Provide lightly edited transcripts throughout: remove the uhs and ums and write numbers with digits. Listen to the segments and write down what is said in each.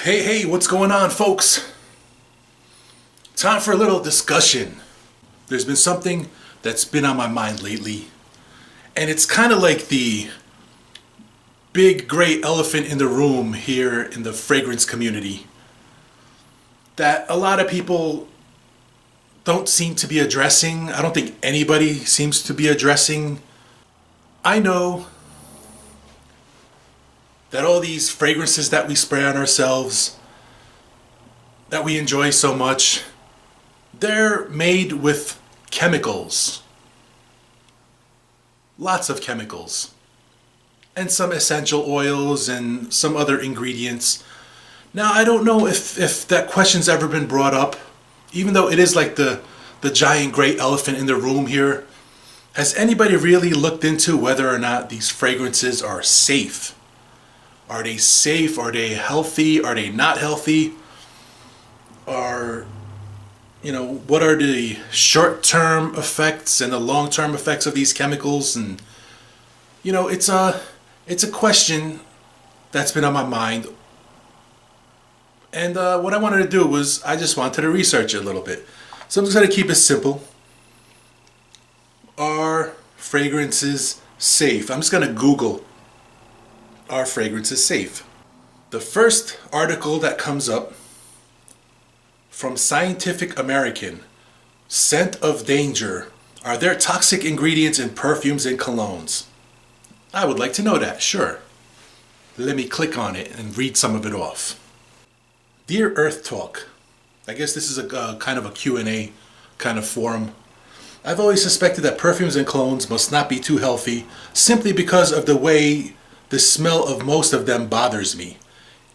Hey, what's going on, folks? Time for a little discussion. There's been something that's been on my mind lately, and it's kind of like the big gray elephant in the room here in the fragrance community that a lot of people don't seem to be addressing. I don't think anybody seems to be addressing. I know that all these fragrances that we spray on ourselves, that we enjoy so much, they're made with chemicals. Lots of chemicals. And some essential oils and some other ingredients. Now, I don't know if that question's ever been brought up, even though it is like the giant gray elephant in the room here. Has anybody really looked into whether or not these fragrances are safe? Are they safe? Are they healthy? Are they not healthy? What are the short-term effects and the long-term effects of these chemicals? And it's a question that's been on my mind. And what I wanted to do was I just wanted to research it a little bit. So I'm just going to keep it simple. Are fragrances safe? I'm just going to Google, are fragrances safe? The first article that comes up from Scientific American, Scent of Danger. Are there toxic ingredients in perfumes and colognes? I would like to know that, sure. Let me click on it and read some of it off. Dear Earth Talk, I guess this is a kind of a Q&A kind of forum. I've always suspected that perfumes and colognes must not be too healthy simply because of the way the smell of most of them bothers me.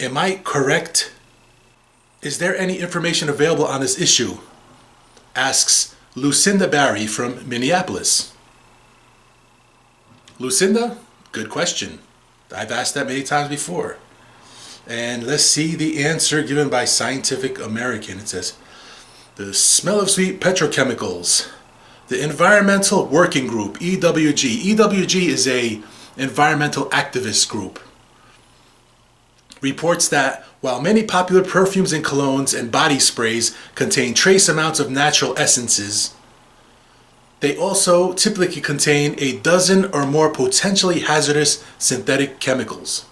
Am I correct? Is there any information available on this issue? Asks Lucinda Barry from Minneapolis. Lucinda, good question. I've asked that many times before. And let's see the answer given by Scientific American. It says, the smell of sweet petrochemicals. The Environmental Working Group, EWG. EWG is a environmental activist group. Reports that while many popular perfumes and colognes and body sprays contain trace amounts of natural essences, they also typically contain a dozen or more potentially hazardous synthetic chemicals,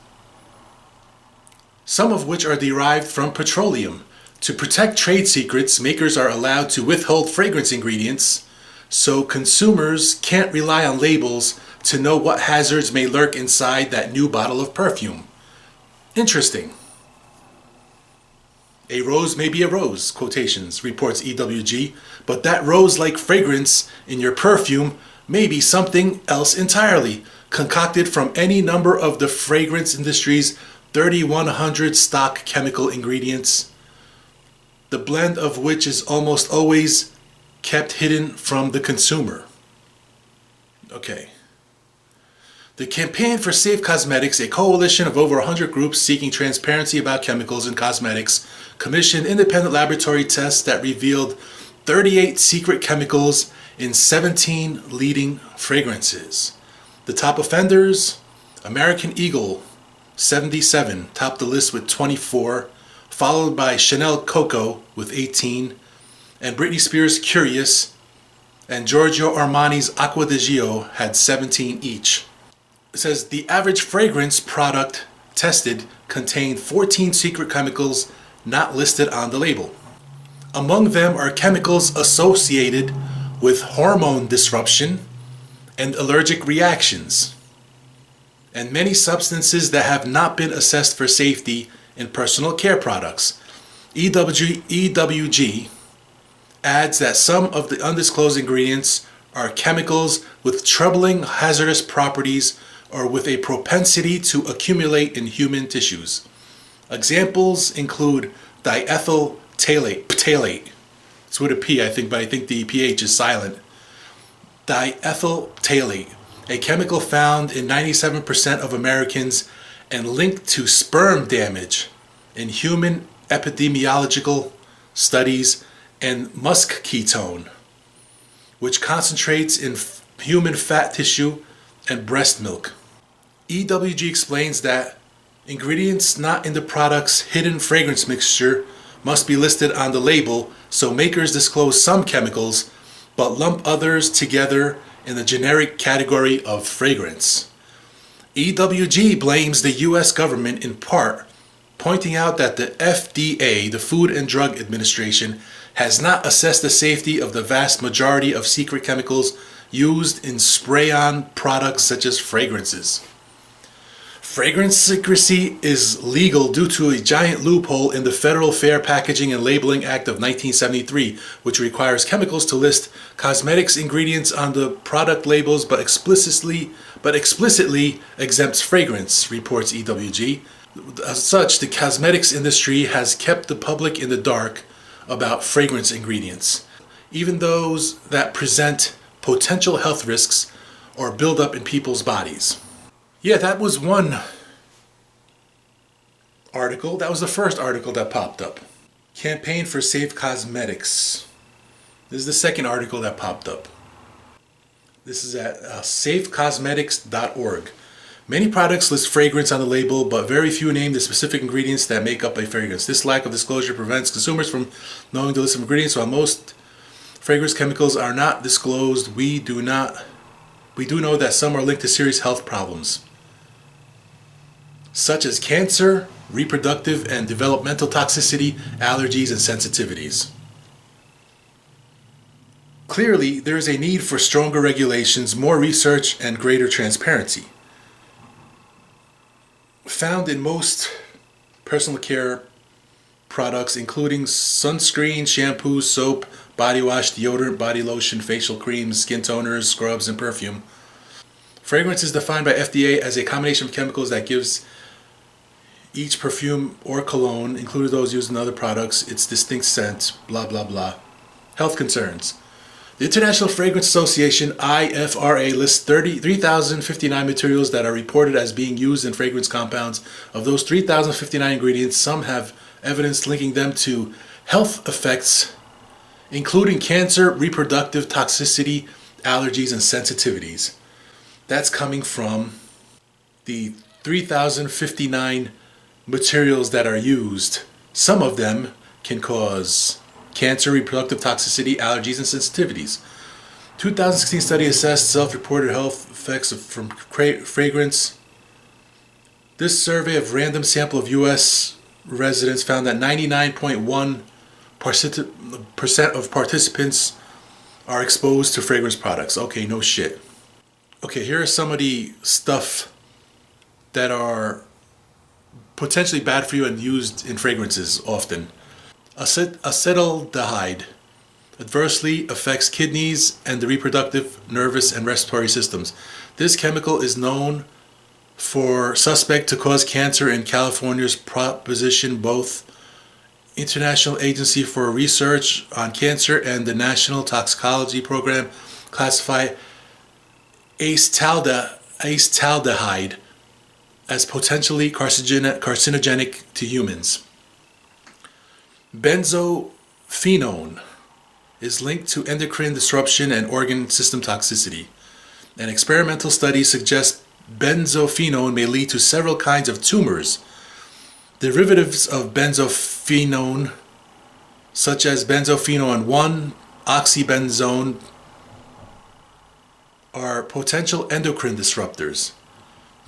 some of which are derived from petroleum. To protect trade secrets, makers are allowed to withhold fragrance ingredients, so consumers can't rely on labels to know what hazards may lurk inside that new bottle of perfume. Interesting. A rose may be a rose, quotations, reports EWG, but that rose-like fragrance in your perfume may be something else entirely, concocted from any number of the fragrance industry's 3,100 stock chemical ingredients, the blend of which is almost always kept hidden from the consumer. Okay. The Campaign for Safe Cosmetics, a coalition of over 100 groups seeking transparency about chemicals in cosmetics, commissioned independent laboratory tests that revealed 38 secret chemicals in 17 leading fragrances. The top offenders, American Eagle, 77, topped the list with 24, followed by Chanel Coco with 18, and Britney Spears' Curious, and Giorgio Armani's Acqua di Gio had 17 each. It says the average fragrance product tested contained 14 secret chemicals not listed on the label. Among them are chemicals associated with hormone disruption and allergic reactions, and many substances that have not been assessed for safety in personal care products. EWG adds that some of the undisclosed ingredients are chemicals with troubling hazardous properties or with a propensity to accumulate in human tissues. Examples include diethyl phthalate. It's with a P, I think, but I think the PH is silent. Diethyl phthalate, a chemical found in 97% of Americans and linked to sperm damage in human epidemiological studies, and musk ketone, which concentrates in human fat tissue and breast milk. EWG explains that Ingredients not in the product's hidden fragrance mixture must be listed on the label, so makers disclose some chemicals but lump others together in the generic category of fragrance. EWG blames the US government in part, pointing out that the FDA, the Food and Drug Administration, has not assessed the safety of the vast majority of secret chemicals used in spray-on products such as fragrances. Fragrance secrecy is legal due to a giant loophole in the Federal Fair Packaging and Labeling Act of 1973, which requires chemicals to list cosmetics ingredients on the product labels but explicitly exempts fragrance, reports EWG. As such, the cosmetics industry has kept the public in the dark about fragrance ingredients, even those that present potential health risks or build up in people's bodies. Yeah, that was one article. That was the first article that popped up. Campaign for Safe Cosmetics. This is the second article that popped up. This is at safecosmetics.org. Many products list fragrance on the label, but very few name the specific ingredients that make up a fragrance. This lack of disclosure prevents consumers from knowing the list of ingredients. While most fragrance chemicals are not disclosed, we do know that some are linked to serious health problems, such as cancer, reproductive and developmental toxicity, allergies, and sensitivities. Clearly, there is a need for stronger regulations, more research, and greater transparency. Found in most personal care products, including sunscreen, shampoo, soap, body wash, deodorant, body lotion, facial creams, skin toners, scrubs, and perfume. Fragrance is defined by FDA as a combination of chemicals that gives each perfume or cologne, including those used in other products, its distinct scent, blah blah blah. Health concerns. The International Fragrance Association, IFRA, lists 3,059 materials that are reported as being used in fragrance compounds. Of those 3,059 ingredients, some have evidence linking them to health effects, including cancer, reproductive toxicity, allergies, and sensitivities. That's coming from the 3,059 materials that are used. Some of them can cause cancer, reproductive toxicity, allergies, and sensitivities. 2016 study assessed self-reported health effects from fragrance. This survey of random sample of U.S. residents found that 99.1% of participants are exposed to fragrance products. Okay, no shit. Okay, here are some of the stuff that are potentially bad for you and used in fragrances often. Acetaldehyde adversely affects kidneys and the reproductive, nervous, and respiratory systems. This chemical is known for suspect to cause cancer in California's Proposition. Both International Agency for Research on Cancer and the National Toxicology Program classify acetaldehyde as potentially carcinogenic to humans. Benzophenone is linked to endocrine disruption and organ system toxicity. An experimental study suggests benzophenone may lead to several kinds of tumors. Derivatives of benzophenone, such as benzophenone 1, oxybenzone, are potential endocrine disruptors.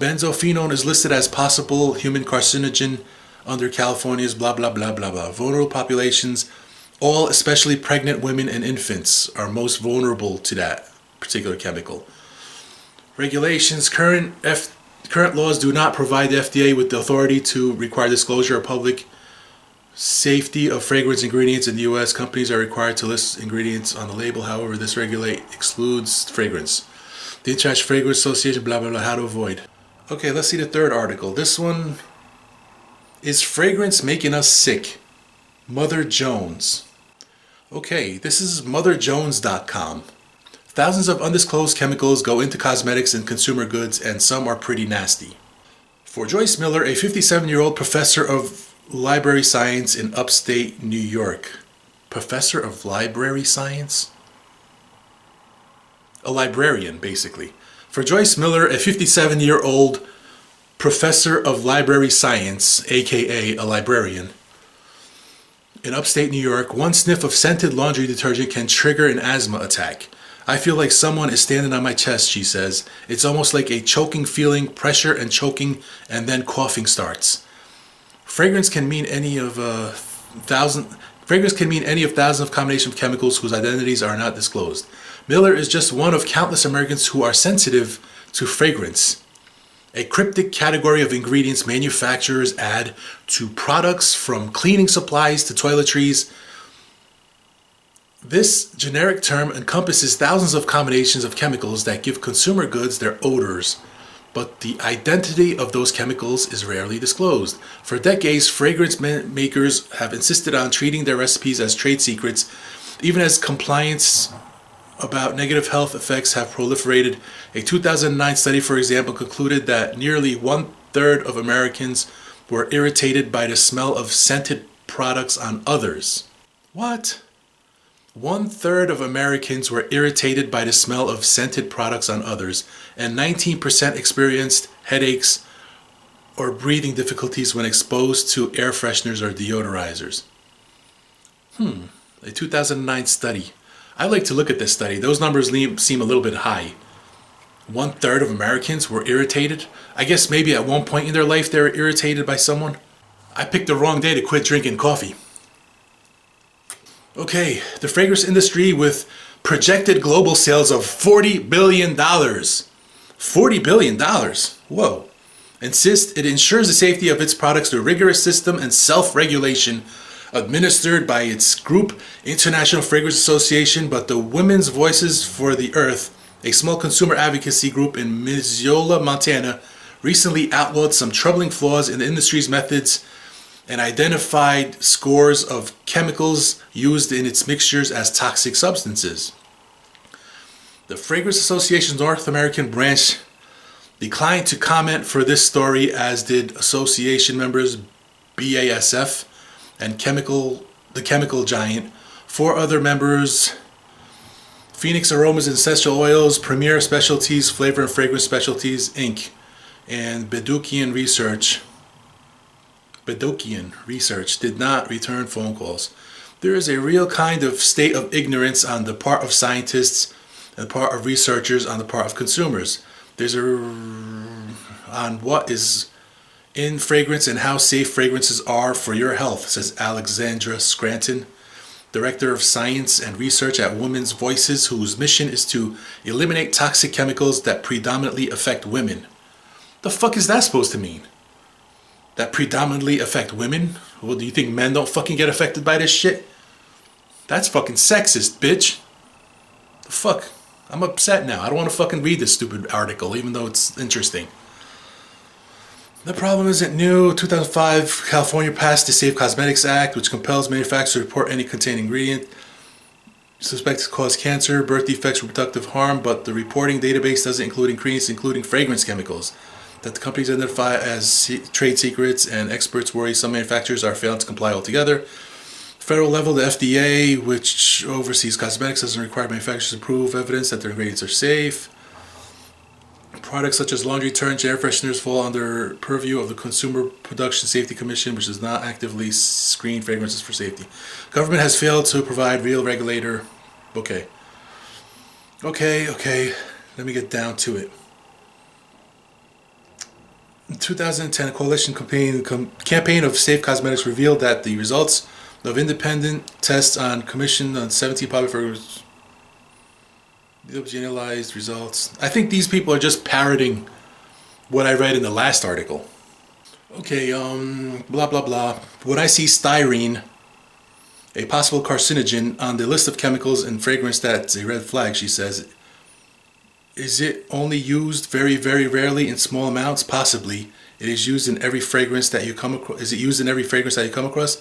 Benzophenone is listed as possible human carcinogen under California's blah blah blah blah blah. Vulnerable populations, all especially pregnant women and infants, are most vulnerable to that particular chemical. Regulations. Current laws do not provide the FDA with the authority to require disclosure of public safety of fragrance ingredients in the U.S. Companies are required to list ingredients on the label. However, this regulate excludes fragrance. The International Fragrance Association, blah blah blah, how to avoid. Okay, let's see the third article. This one is fragrance making us sick. Mother Jones. Okay, this is motherjones.com. Thousands of undisclosed chemicals go into cosmetics and consumer goods, and some are pretty nasty. For Joyce Miller, a 57-year-old professor of library science in upstate New York. Professor of library science? A librarian, basically. For Joyce Miller, a 57-year-old professor of library science, aka a librarian. In upstate New York, one sniff of scented laundry detergent can trigger an asthma attack. I feel like someone is standing on my chest, she says. It's almost like a choking feeling, pressure and choking, and then coughing starts. Fragrance can mean any of thousands of combinations of chemicals whose identities are not disclosed. Miller is just one of countless Americans who are sensitive to fragrance, a cryptic category of ingredients manufacturers add to products from cleaning supplies to toiletries. This generic term encompasses thousands of combinations of chemicals that give consumer goods their odors, but the identity of those chemicals is rarely disclosed. For decades, fragrance makers have insisted on treating their recipes as trade secrets, even as complaints about negative health effects have proliferated. A 2009 study, for example, concluded that nearly 1/3 of Americans were irritated by the smell of scented products on others. What? 1/3 of Americans were irritated by the smell of scented products on others, and 19% experienced headaches or breathing difficulties when exposed to air fresheners or deodorizers. A 2009 study. I like to look at this study. Those numbers seem a little bit high. 1/3 of Americans were irritated. I guess maybe at one point in their life they were irritated by someone. I picked the wrong day to quit drinking coffee. Okay, the fragrance industry with projected global sales of $40 billion. $40 billion. Whoa. Insists it ensures the safety of its products through a rigorous system and self-regulation administered by its group, International Fragrance Association, but the Women's Voices for the Earth, a small consumer advocacy group in Missoula, Montana, recently outlawed some troubling flaws in the industry's methods and identified scores of chemicals used in its mixtures as toxic substances. The Fragrance Association's North American branch declined to comment for this story, as did association members BASF and the chemical giant. 4 other members, Phoenix Aromas and Essential Oils, Premier Specialties, Flavor and Fragrance Specialties, Inc., and Bedukian Research did not return phone calls. There is a real kind of state of ignorance on the part of scientists and the part of researchers, on the part of consumers. On what is in fragrance and how safe fragrances are for your health, says Alexandra Scranton, Director of Science and Research at Women's Voices, whose mission is to eliminate toxic chemicals that predominantly affect women. The fuck is that supposed to mean? That predominantly affect women? Well, do you think men don't fucking get affected by this shit? That's fucking sexist, bitch. The fuck? I'm upset now. I don't want to fucking read this stupid article, even though it's interesting. The problem isn't new. 2005, California passed the Safe Cosmetics Act, which compels manufacturers to report any contained ingredient suspected to cause cancer, birth defects, reproductive harm, but the reporting database doesn't include ingredients including fragrance chemicals that the companies identify as trade secrets, and experts worry some manufacturers are failing to comply altogether. Federal level, the FDA, which oversees cosmetics, doesn't require manufacturers to prove evidence that their ingredients are safe. Products such as laundry detergent, air fresheners fall under purview of the Consumer Production Safety Commission, which does not actively screen fragrances for safety. Government has failed to provide real regulator. Okay. Let me get down to it. In 2010, a coalition campaign of Safe Cosmetics revealed that the results of independent tests on commission on 17 popular fragrances generalized results. I think these people are just parroting what I read in the last article. Okay, blah blah blah. When I see styrene, a possible carcinogen, on the list of chemicals in fragrance, that's a red flag, she says. Is it only used very, very rarely in small amounts? Possibly. It is used in every fragrance that you come across. Is it used in every fragrance that you come across?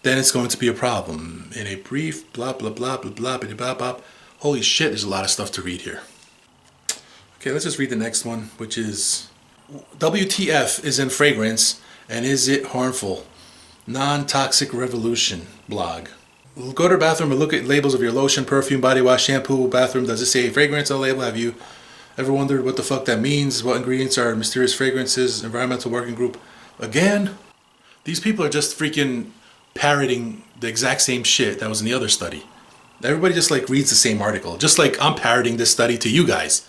Then it's going to be a problem. In a brief, blah blah blah blah blah blah blah blah. Holy shit, there's a lot of stuff to read here. Okay, let's just read the next one, which is WTF is in fragrance, and is it harmful? Non-Toxic Revolution blog. Go to the bathroom and look at labels of your lotion, perfume, body wash, shampoo, bathroom. Does it say fragrance on the label? Have you Ever wondered what the fuck that means? What ingredients are mysterious fragrances? Environmental Working Group. Again? These people are just freaking parroting the exact same shit that was in the other study. Everybody just like reads the same article. Just like I'm parroting this study to you guys.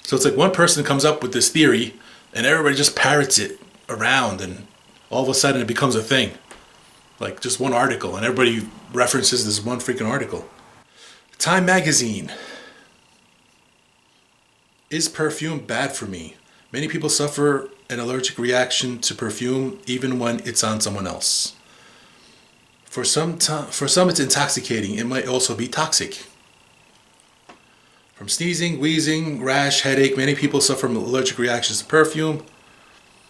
So it's like one person comes up with this theory and everybody just parrots it around and all of a sudden it becomes a thing. Like just one article and everybody references this one freaking article. Time magazine. Is perfume bad for me? Many people suffer an allergic reaction to perfume even when it's on someone else. For some it's intoxicating. It might also be toxic. From sneezing, wheezing, rash, headache, many people suffer from allergic reactions to perfume.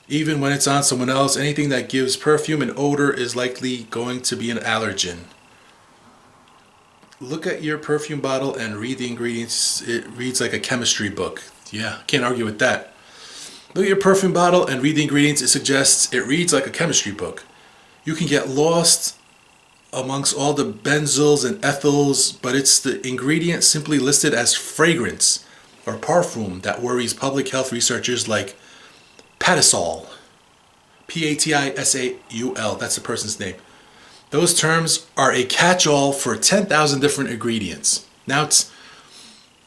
Even when it's on someone else, anything that gives perfume an odor is likely going to be an allergen. Look at your perfume bottle and read the ingredients. It reads like a chemistry book. Yeah, can't argue with that. Look at your perfume bottle and read the ingredients. It suggests it reads like a chemistry book. You can get lost amongst all the benzyls and ethyls, but it's the ingredient simply listed as fragrance or parfum that worries public health researchers like Patisol. P-A-T-I-S-A-U-L, that's the person's name. Those terms are a catch-all for 10,000 different ingredients. Now,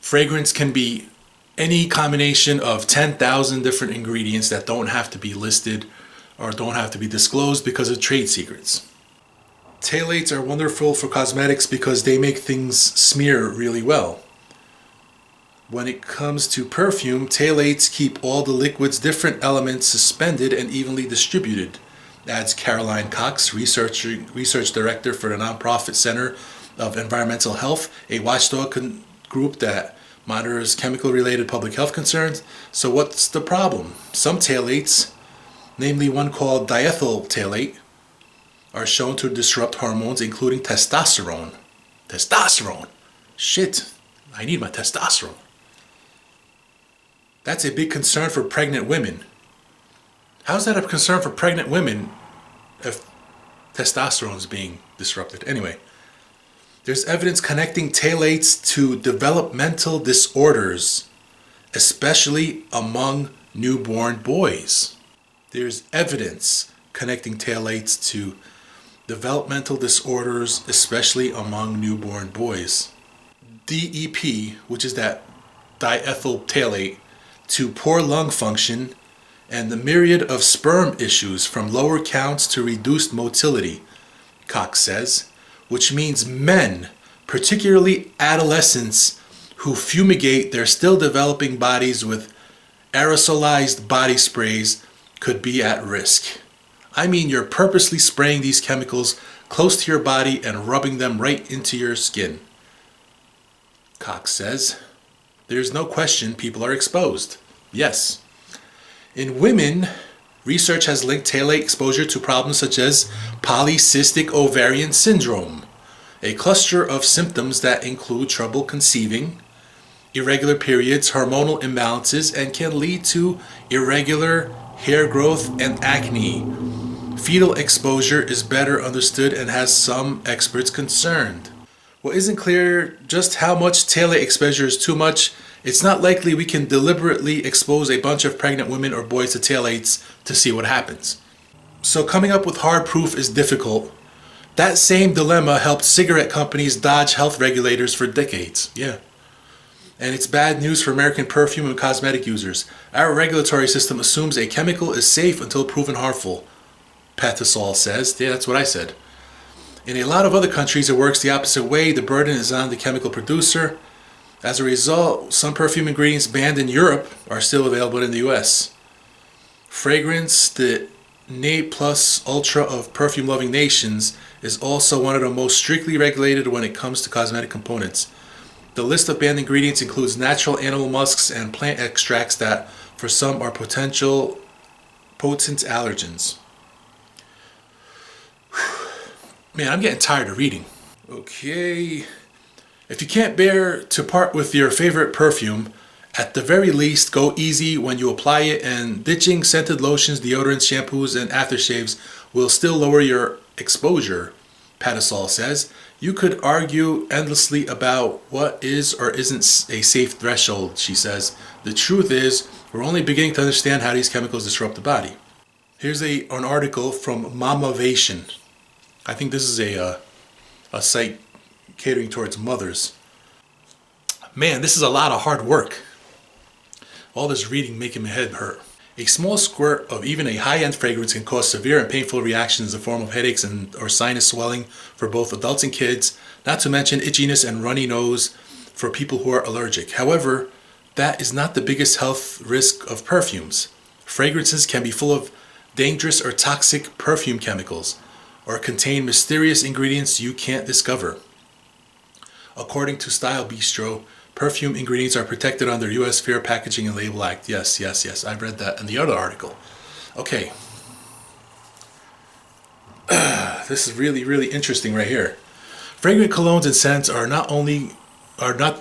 fragrance can be any combination of 10,000 different ingredients that don't have to be listed or don't have to be disclosed because of trade secrets. Phthalates are wonderful for cosmetics because they make things smear really well. When it comes to perfume, phthalates keep all the liquid's different elements suspended and evenly distributed, adds Caroline Cox, research director for the nonprofit Center of Environmental Health, a watchdog group that monitors chemical-related public health concerns. So what's the problem? Some phthalates, namely one called diethyl phthalate, are shown to disrupt hormones, including testosterone. Testosterone! Shit, I need my testosterone. That's a big concern for pregnant women. How's that a concern for pregnant women if testosterone is being disrupted? Anyway, there's evidence connecting phthalates to developmental disorders, especially among newborn boys. There's evidence connecting phthalates to developmental disorders, especially among newborn boys. DEP, which is that diethyl phthalate, to poor lung function and the myriad of sperm issues from lower counts to reduced motility, Cox says, which means men, particularly adolescents who fumigate their still developing bodies with aerosolized body sprays, could be at risk. I mean, you're purposely spraying these chemicals close to your body and rubbing them right into your skin. Cox says, there's no question people are exposed. Yes. In women, research has linked phthalate exposure to problems such as polycystic ovarian syndrome, a cluster of symptoms that include trouble conceiving, irregular periods, hormonal imbalances, and can lead to irregular hair growth and acne. Fetal exposure is better understood and has some experts concerned. What isn't clear just how much phthalate exposure is too much. It's not likely we can deliberately expose a bunch of pregnant women or boys to phthalates to see what happens. So coming up with hard proof is difficult. That same dilemma helped cigarette companies dodge health regulators for decades. Yeah. And it's bad news for American perfume and cosmetic users. Our regulatory system assumes a chemical is safe until proven harmful, Patisol says. Yeah, that's what I said. In a lot of other countries, it works the opposite way. The burden is on the chemical producer. As a result, some perfume ingredients banned in Europe are still available in the US. Fragrance, the ne plus ultra of perfume-loving nations, is also one of the most strictly regulated when it comes to cosmetic components. The list of banned ingredients includes natural animal musks and plant extracts that, for some, are potential potent allergens. Man, I'm getting tired of reading. Okay. If you can't bear to part with your favorite perfume, at the very least, go easy when you apply it, and ditching scented lotions, deodorants, shampoos, and aftershaves will still lower your exposure, Patisol says. You could argue endlessly about what is or isn't a safe threshold, she says. The truth is, we're only beginning to understand how these chemicals disrupt the body. Here's an article from Mamavation. I think this is a site catering towards mothers. Man, this is a lot of hard work. All this reading making my head hurt. A small squirt of even a high-end fragrance can cause severe and painful reactions in the form of headaches or sinus swelling for both adults and kids, not to mention itchiness and runny nose for people who are allergic. However, that is not the biggest health risk of perfumes. Fragrances can be full of dangerous or toxic perfume chemicals or contain mysterious ingredients you can't discover. According to Style Bistro, perfume ingredients are protected under U.S. Fair Packaging and Label Act. Yes. I've read that in the other article. Okay. This is really, really interesting right here. Fragrant colognes and scents are not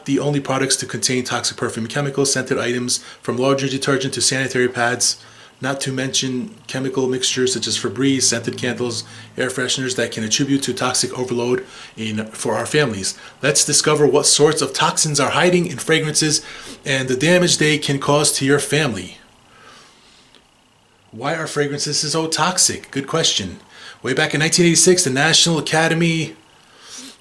the only products to contain toxic perfume chemicals. Scented items from laundry detergent to sanitary pads, not to mention chemical mixtures such as Febreze, scented candles, air fresheners that can attribute to toxic overload for our families. Let's discover what sorts of toxins are hiding in fragrances and the damage they can cause to your family. Why are fragrances so toxic? Good question. Way back in 1986, the National Academy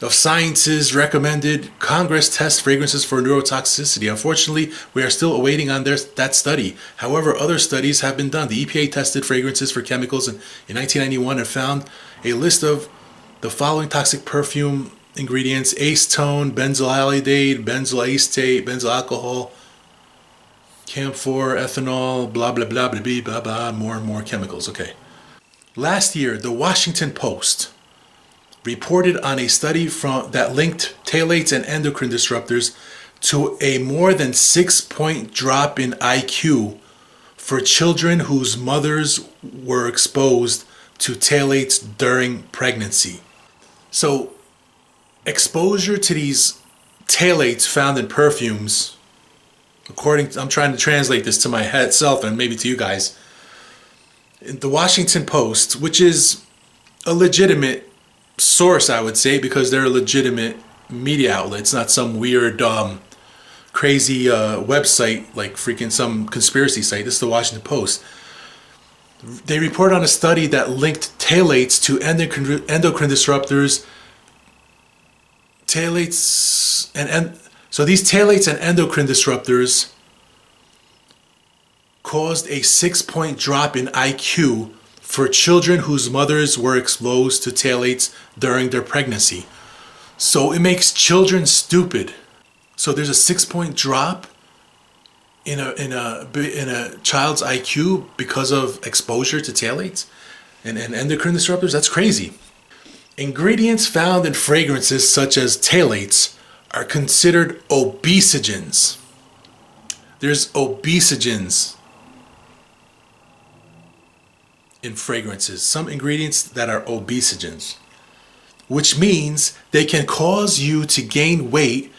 of Sciences recommended Congress test fragrances for neurotoxicity. Unfortunately, we are still awaiting on that study. However, other studies have been done. The EPA tested fragrances for chemicals in 1991 and found a list of the following toxic perfume ingredients: acetone, benzylhalidate, benzyl acetate, benzyl alcohol, camphor, ethanol, blah, blah, blah, blah, blah, blah, blah, more and more chemicals. Okay. Last year, the Washington Post reported on a study that linked phthalates and endocrine disruptors to a more than 6-point drop in IQ for children whose mothers were exposed to phthalates during pregnancy. So, exposure to these phthalates found in perfumes, I'm trying to translate this to my head self and maybe to you guys. The Washington Post, which is a legitimate source, I would say, because they're a legitimate media outlet. It's not some weird, crazy website like freaking some conspiracy site. This is the Washington Post. They report on a study that linked phthalates to endocrine disruptors. So these phthalates and endocrine disruptors caused a 6-point drop in IQ for children whose mothers were exposed to phthalates during their pregnancy. So it makes children stupid. So there's a 6-point drop in a child's IQ because of exposure to phthalates and endocrine disruptors. That's crazy. Ingredients found in fragrances such as phthalates are considered obesogens. There's obesogens in fragrances, some ingredients that are obesogens, which means they can cause you to gain weight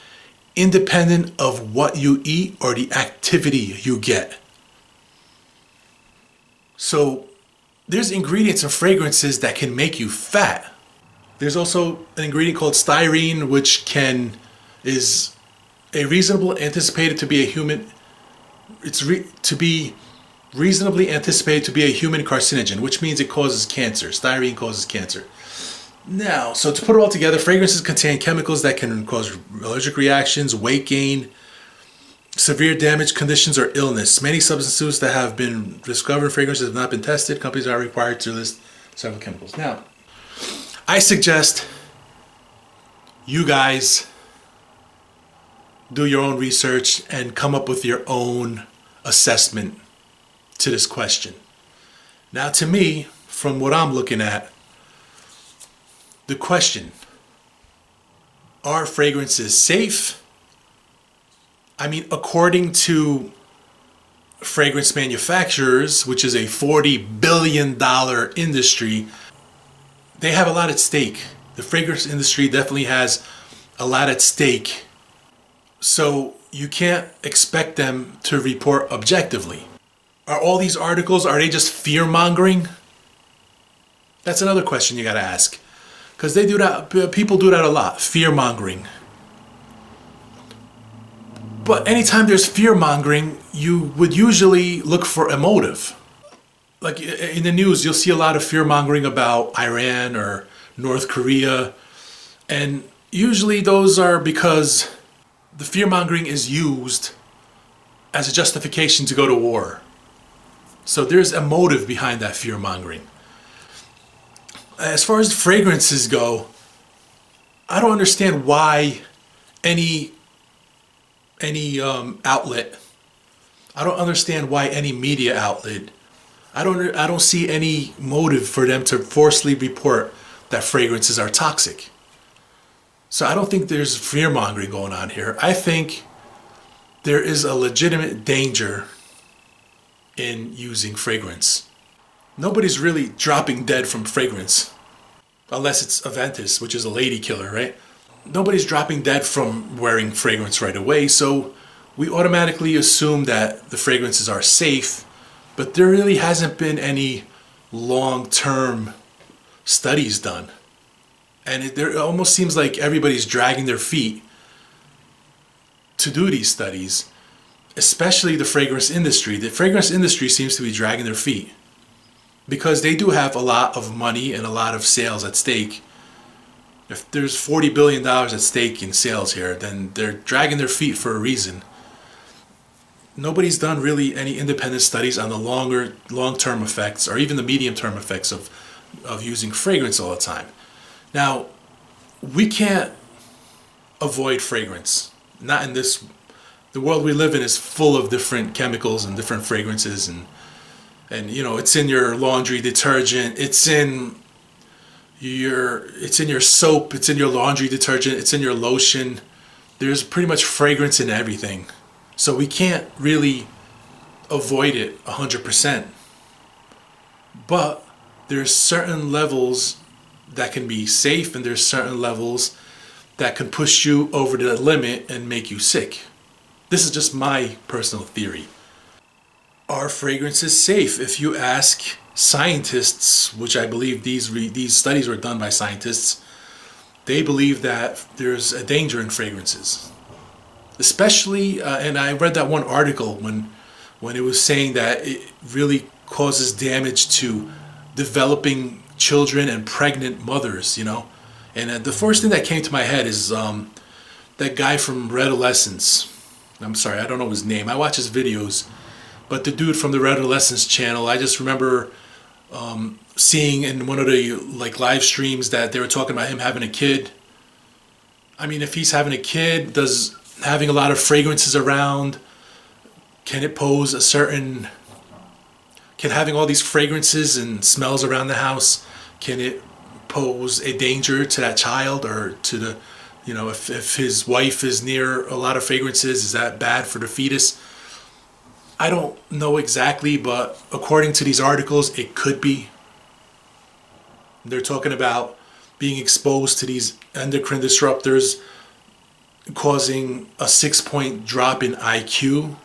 independent of what you eat or the activity you get. So there's ingredients in fragrances that can make you fat. There's also an ingredient called styrene, which is a reasonable anticipated to be a human. Reasonably anticipated to be a human carcinogen, which means it causes cancer. Styrene causes cancer. Now, so to put it all together, fragrances contain chemicals that can cause allergic reactions, weight gain, severe damage conditions, or illness. Many substances that have been discovered in fragrances have not been tested. Companies are required to list several chemicals. Now, I suggest you guys do your own research and come up with your own assessment to this question. Now, to me, from what I'm looking at, the question, are fragrances safe? I mean, according to fragrance manufacturers, which is a $40 billion industry, they have a lot at stake. The fragrance industry definitely has a lot at stake. So you can't expect them to report objectively. Are all these articles, are they just fear-mongering? That's another question you gotta ask. Because they do that, people do that a lot, fear-mongering. But anytime there's fear-mongering, you would usually look for a motive. Like in the news, you'll see a lot of fear-mongering about Iran or North Korea. And usually those are because the fear-mongering is used as a justification to go to war. So there's a motive behind that fear-mongering. As far as fragrances go, I don't understand why any outlet, I don't understand why any media outlet, I don't see any motive for them to forcefully report that fragrances are toxic. So I don't think there's fear-mongering going on here. I think there is a legitimate danger in using fragrance. Nobody's really dropping dead from fragrance, unless it's Aventus, which is a lady killer, right? Nobody's dropping dead from wearing fragrance right away, so we automatically assume that the fragrances are safe, but there really hasn't been any long-term studies done. And it almost seems like everybody's dragging their feet to do these studies, especially the fragrance industry. The fragrance industry seems to be dragging their feet because they do have a lot of money and a lot of sales at stake. If there's $40 billion at stake in sales here, then they're dragging their feet for a reason. Nobody's done really any independent studies on the long-term effects or even the medium-term effects of using fragrance all the time. Now, we can't avoid fragrance. Not in this. The world we live in is full of different chemicals and different fragrances, and you know, it's in your laundry detergent, it's in your soap, it's in your laundry detergent, it's in your lotion. There's pretty much fragrance in everything. So we can't really avoid it 100%. But there's certain levels that can be safe, and there's certain levels that can push you over the limit and make you sick. This is just my personal theory. Are fragrances safe? If you ask scientists, which I believe these studies were done by scientists, they believe that there's a danger in fragrances. Especially, and I read that one article when it was saying that it really causes damage to developing children and pregnant mothers, you know. And the first thing that came to my head is that guy from Red Adolescence. I'm sorry, I don't know his name. I watch his videos, but the dude from the Red Adolescence channel, I just remember seeing in one of the live streams that they were talking about him having a kid. I mean, if he's having a kid, does having a lot of fragrances around, can it pose a certain, can having all these fragrances and smells around the house, can it pose a danger to that child, or to the, you know, if his wife is near a lot of fragrances, is that bad for the fetus? I don't know exactly, but according to these articles, it could be. They're talking about being exposed to these endocrine disruptors causing a 6-point drop in IQ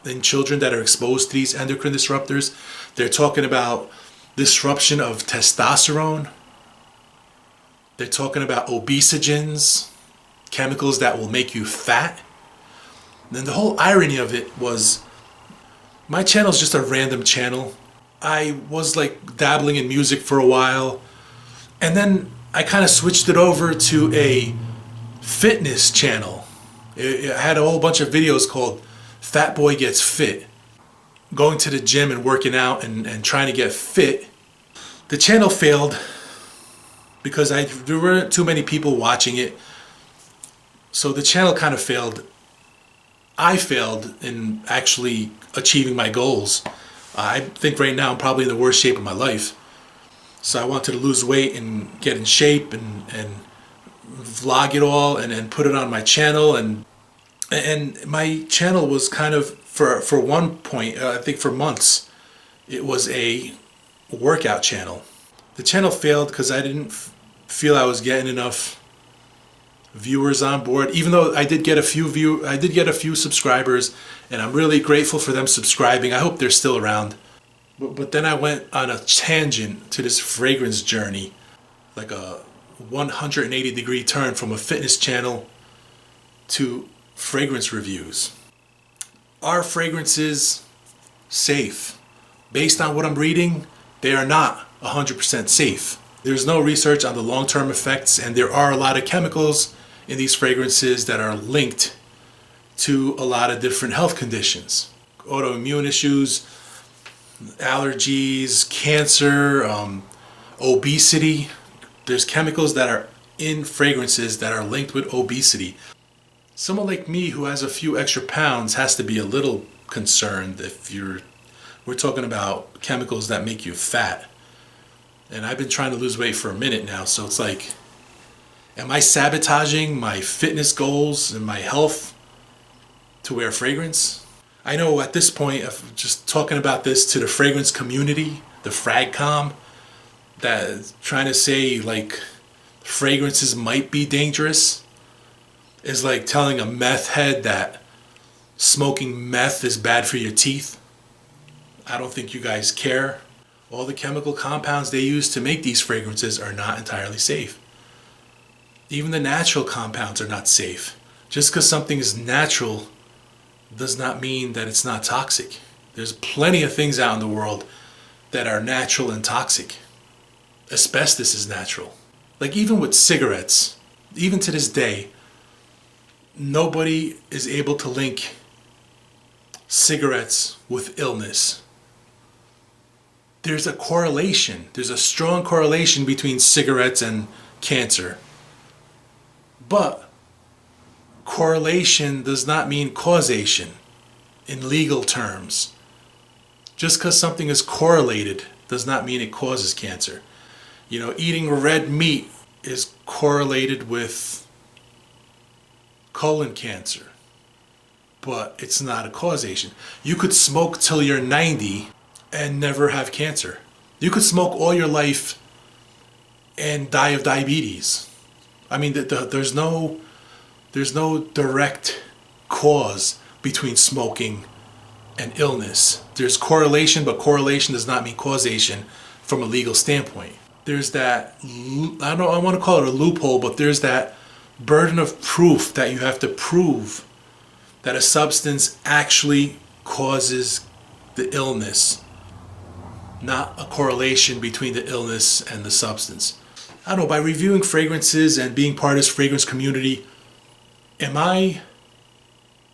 in children that are exposed to these endocrine disruptors. They're talking about disruption of testosterone. They're talking about obesogens, chemicals that will make you fat. And then the whole irony of it was, my channel is just a random channel. I was like dabbling in music for a while, and then I kind of switched it over to a fitness channel. It had a whole bunch of videos called Fat Boy Gets Fit, going to the gym and working out and trying to get fit. The channel failed because there weren't too many people watching it, so the channel kind of failed. I failed in actually achieving my goals. I think right now I'm probably in the worst shape of my life. So I wanted to lose weight and get in shape and vlog it all and put it on my channel. And my channel was kind of, for one point, I think for months, it was a workout channel. The channel failed because I didn't feel I was getting enough viewers on board, even though I did get a few subscribers, and I'm really grateful for them subscribing. I hope they're still around. But then I went on a tangent to this fragrance journey, like a 180-degree turn from a fitness channel to fragrance reviews. Are fragrances safe? Based on what I'm reading, they are not 100% safe. There's no research on the long-term effects, and there are a lot of chemicals in these fragrances that are linked to a lot of different health conditions. Autoimmune issues, allergies, cancer, obesity. There's chemicals that are in fragrances that are linked with obesity. Someone like me who has a few extra pounds has to be a little concerned if we're talking about chemicals that make you fat. And I've been trying to lose weight for a minute now, so it's like, am I sabotaging my fitness goals and my health to wear fragrance? I know at this point, of just talking about this to the fragrance community, the fragcom, that trying to say like fragrances might be dangerous, is like telling a meth head that smoking meth is bad for your teeth. I don't think you guys care. All the chemical compounds they use to make these fragrances are not entirely safe. Even the natural compounds are not safe. Just because something is natural does not mean that it's not toxic. There's plenty of things out in the world that are natural and toxic. Asbestos is natural. Like even with cigarettes, even to this day, nobody is able to link cigarettes with illness. There's a correlation. There's a strong correlation between cigarettes and cancer. But correlation does not mean causation in legal terms. Just because something is correlated does not mean it causes cancer. You know, eating red meat is correlated with colon cancer, but it's not a causation. You could smoke till you're 90 and never have cancer. You could smoke all your life and die of diabetes. I mean, there's no direct cause between smoking and illness. There's correlation, but correlation does not mean causation from a legal standpoint. There's that, I want to call it a loophole, but there's that burden of proof that you have to prove that a substance actually causes the illness, not a correlation between the illness and the substance. I don't know, by reviewing fragrances and being part of this fragrance community, am I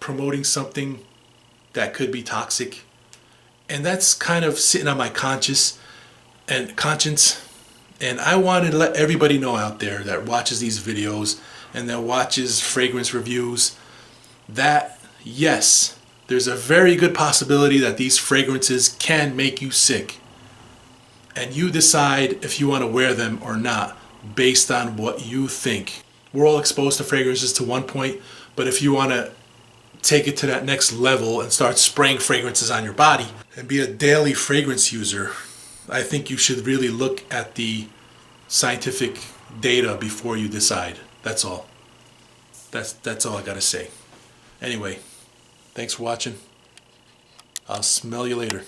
promoting something that could be toxic? And that's kind of sitting on my conscience. And I wanted to let everybody know out there that watches these videos and that watches fragrance reviews that yes, there's a very good possibility that these fragrances can make you sick. And you decide if you want to wear them or not based on what you think. We're all exposed to fragrances to one point, but if you want to take it to that next level and start spraying fragrances on your body and be a daily fragrance user, I think you should really look at the scientific data before you decide. That's all. That's all I gotta say. Anyway, thanks for watching. I'll smell you later.